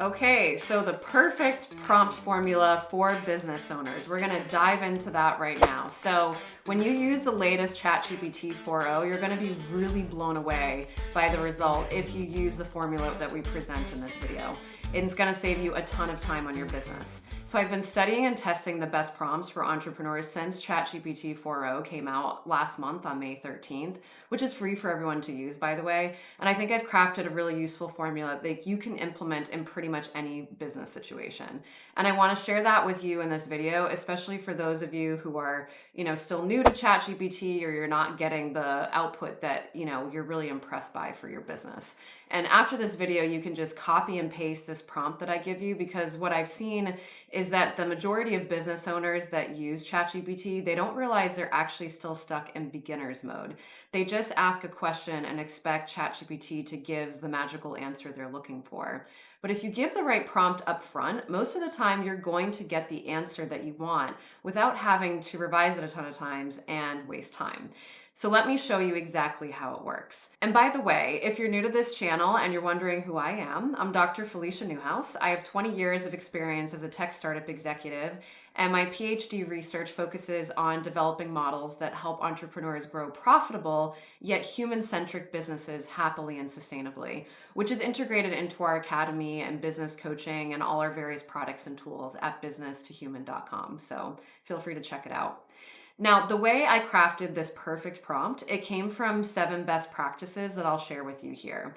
Okay, so the perfect prompt formula for business owners. We're gonna dive into that right now. So when you use the latest ChatGPT 4.0, you're gonna be really blown away by the result if you use the formula that we present in this video. It's gonna save you a ton of time on your business. So I've been studying and testing the best prompts for entrepreneurs since ChatGPT 4.0 came out last month on May 13th, which is free for everyone to use, by the way. And I think I've crafted a really useful formula that you can implement in pretty much any business situation. And I want to share that with you in this video, especially for those of you who are, still new to ChatGPT, or you're not getting the output that, you're really impressed by for your business. And after this video, you can just copy and paste this prompt that I give you, because what I've seen is that the majority of business owners that use ChatGPT, they don't realize they're actually still stuck in beginner's mode. They just ask a question and expect ChatGPT to give the magical answer they're looking for. But if you give the right prompt up front, most of the time you're going to get the answer that you want without having to revise it a ton of times and waste time. So let me show you exactly how it works. And by the way, if you're new to this channel and you're wondering who I am, I'm Dr. Felicia Newhouse. I have 20 years of experience as a tech startup executive, and my Ph.D. research focuses on developing models that help entrepreneurs grow profitable, yet human-centric businesses happily and sustainably, which is integrated into our academy and business coaching and all our various products and tools at business2human.com. So feel free to check it out. Now, the way I crafted this perfect prompt, it came from 7 best practices that I'll share with you here.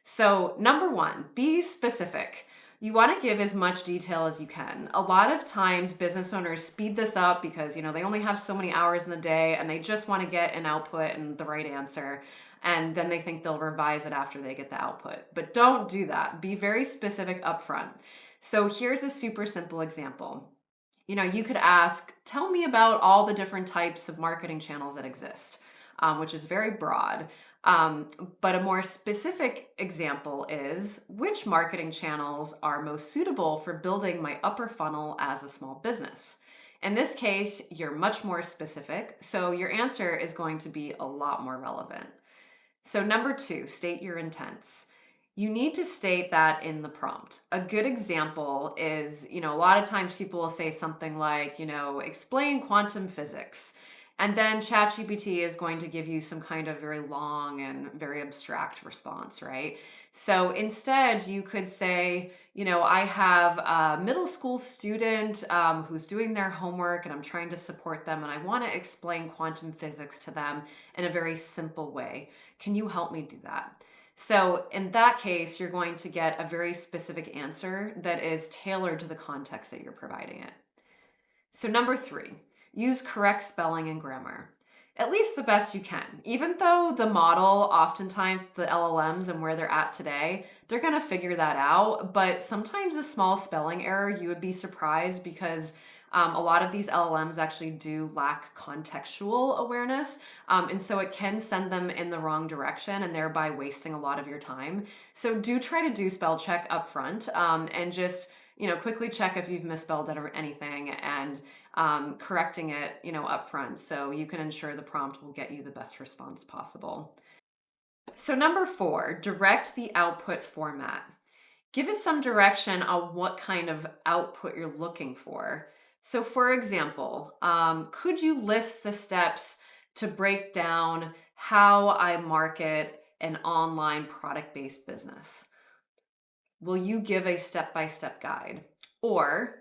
So number 1, be specific. You want to give as much detail as you can. A lot of times business owners speed this up because, they only have so many hours in the day and they just want to get an output and the right answer. And then they think they'll revise it after they get the output. But don't do that. Be very specific upfront. So here's a super simple example. You could ask, tell me about all the different types of marketing channels that exist, which is very broad. But a more specific example is, which marketing channels are most suitable for building my upper funnel as a small business? In this case, you're much more specific, so your answer is going to be a lot more relevant. So number 2, state your intents. You need to state that in the prompt. A good example is, a lot of times people will say something like, explain quantum physics. And then ChatGPT is going to give you some kind of very long and very abstract response, right? So instead, you could say, I have a middle school student who's doing their homework and I'm trying to support them and I want to explain quantum physics to them in a very simple way. Can you help me do that? So in that case, you're going to get a very specific answer that is tailored to the context that you're providing it. So number 3, use correct spelling and grammar. At least the best you can. Even though the model, oftentimes the LLMs and where they're at today, they're going to figure that out. But sometimes a small spelling error, you would be surprised, because a lot of these LLMs actually do lack contextual awareness. And so it can send them in the wrong direction and thereby wasting a lot of your time. So do try to do spell check up front, and just, quickly check if you've misspelled it or anything, and correcting it, up front, so you can ensure the prompt will get you the best response possible. So number 4, direct the output format. Give it some direction on what kind of output you're looking for. So for example, could you list the steps to break down how I market an online product-based business? Will you give a step-by-step guide? Or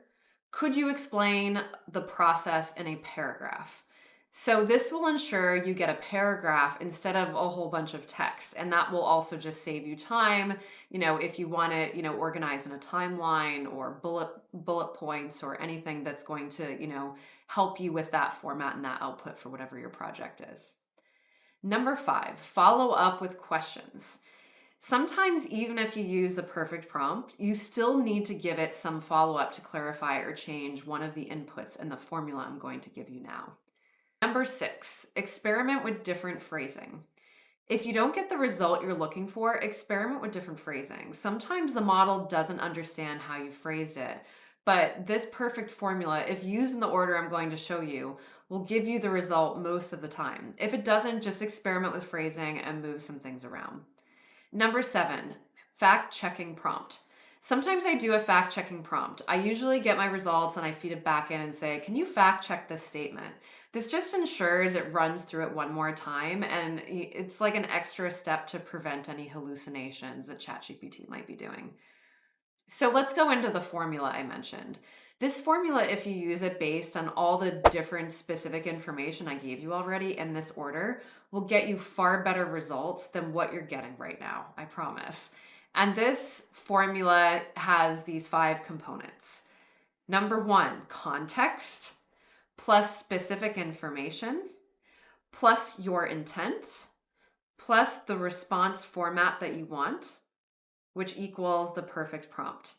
could you explain the process in a paragraph? So this will ensure you get a paragraph instead of a whole bunch of text. And that will also just save you time, if you want to, organize in a timeline or bullet points or anything that's going to, help you with that format and that output for whatever your project is. Number 5, follow up with questions. Sometimes even if you use the perfect prompt, you still need to give it some follow-up to clarify or change one of the inputs in the formula I'm going to give you now. Number 6, experiment with different phrasing. If you don't get the result you're looking for, experiment with different phrasing. Sometimes the model doesn't understand how you phrased it, but this perfect formula, if used in the order I'm going to show you, will give you the result most of the time. If it doesn't, just experiment with phrasing and move some things around. Number 7, fact-checking prompt. Sometimes I do a fact-checking prompt. I usually get my results and I feed it back in and say, can you fact-check this statement? This just ensures it runs through it one more time, and it's like an extra step to prevent any hallucinations that ChatGPT might be doing. So let's go into the formula I mentioned. This formula, if you use it based on all the different specific information I gave you already in this order, will get you far better results than what you're getting right now, I promise. And this formula has these 5 components. Number 1, context, plus specific information, plus your intent, plus the response format that you want, which equals the perfect prompt.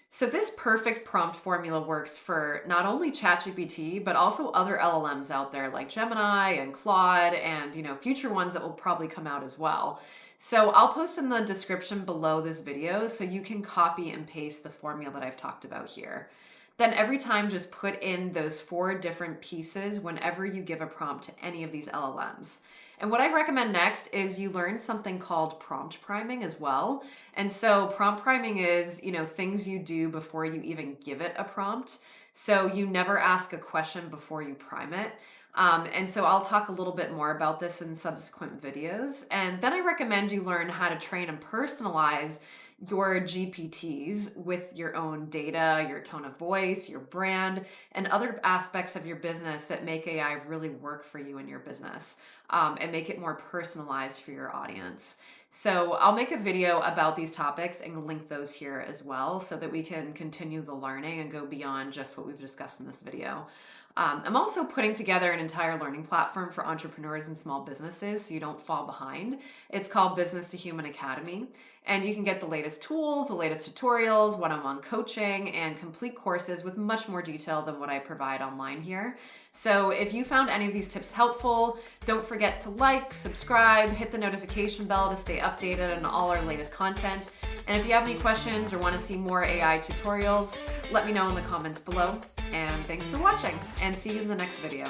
So this perfect prompt formula works for not only ChatGPT, but also other LLMs out there like Gemini and Claude and, future ones that will probably come out as well. So I'll post in the description below this video so you can copy and paste the formula that I've talked about here. Then every time just put in those 4 different pieces whenever you give a prompt to any of these LLMs. And what I recommend next is you learn something called prompt priming as well. And so prompt priming is, things you do before you even give it a prompt. So you never ask a question before you prime it. And so I'll talk a little bit more about this in subsequent videos. And then I recommend you learn how to train and personalize your GPTs with your own data, your tone of voice, your brand, and other aspects of your business that make AI really work for you and your business, and make it more personalized for your audience. So I'll make a video about these topics and link those here as well so that we can continue the learning and go beyond just what we've discussed in this video. I'm also putting together an entire learning platform for entrepreneurs and small businesses so you don't fall behind. It's called Business to Human Academy, and you can get the latest tools, the latest tutorials, one-on-one coaching, and complete courses with much more detail than what I provide online here. So if you found any of these tips helpful, don't forget to like, subscribe, hit the notification bell to stay updated on all our latest content. And if you have any questions or want to see more AI tutorials, let me know in the comments below. And thanks for watching, and see you in the next video.